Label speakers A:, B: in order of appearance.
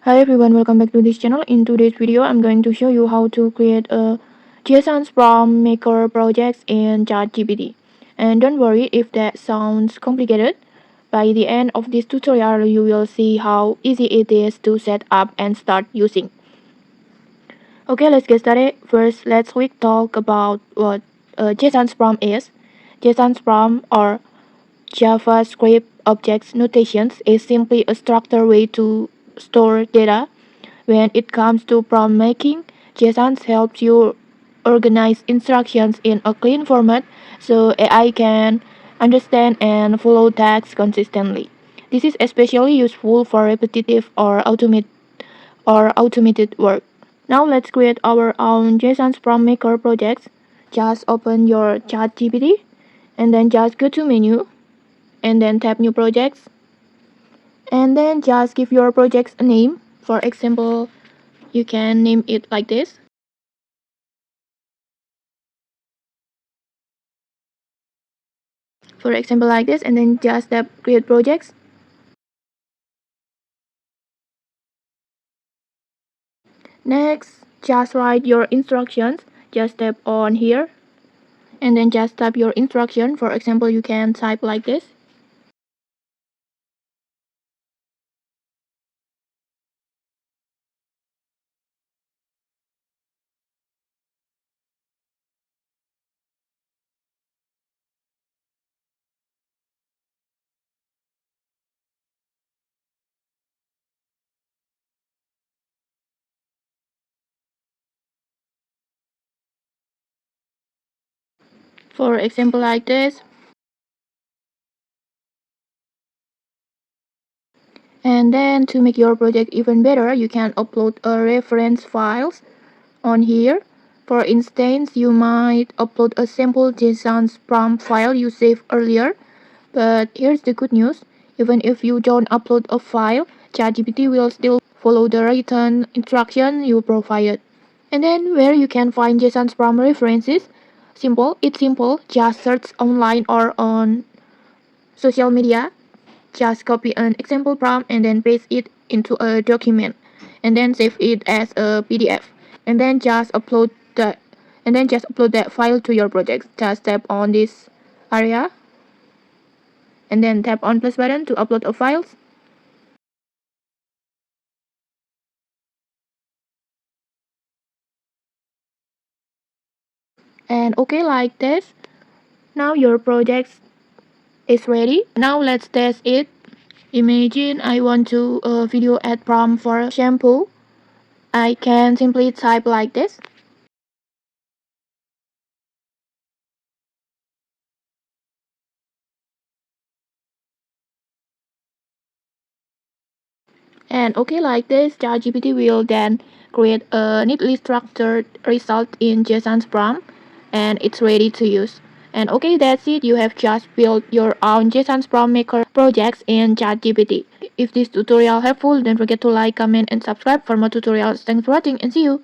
A: Hi everyone, welcome back to this channel. In today's video, I'm going to show you how to create a JSON Prompt Maker project in ChatGPT. And don't worry if that sounds complicated. By the end of this tutorial, you will see how easy it is to set up and start using. Okay, let's get started. First, let's quick talk about what JSON Prompt is. JSON Prompt or JavaScript Object Notations is simply a structured way to store data. When it comes to prompt making, JSON helps you organize instructions in a clean format so AI can understand and follow tasks consistently. This is especially useful for repetitive or automated work. Now let's create our own JSON Prompt Maker projects. Just open your ChatGPT and then just go to menu and then tap new projects and then just give your projects a name. For example, you can name it like this. For example like this, and then just tap create projects. Next, just write your instructions. Just tap on here and then just type your instruction. For example, you can type like this. For example like this. And then to make your project even better, you can upload a reference files on here. For instance, you might upload a sample JSON prompt file you saved earlier. But here's the good news. Even if you don't upload a file, ChatGPT will still follow the written instruction you provided. And then where you can find JSON prompt references? It's simple. Just search online or on social media. Just copy an example prompt and then paste it into a document and then save it as a PDF. And then just upload that file to your project. Just tap on this area and then tap on plus button to upload a files. And okay, like this. Now your project is ready. Now let's test it. Imagine I want to video ad prompt for shampoo. I can simply type like this. And okay, like this, ChatGPT will then create a neatly structured result in JSON prompt, and it's ready to use. And okay, that's it. You have just built your own JSON prompt maker projects in ChatGPT. If this tutorial helpful, don't forget to like, comment, and subscribe for more tutorials. Thanks for watching, and see you.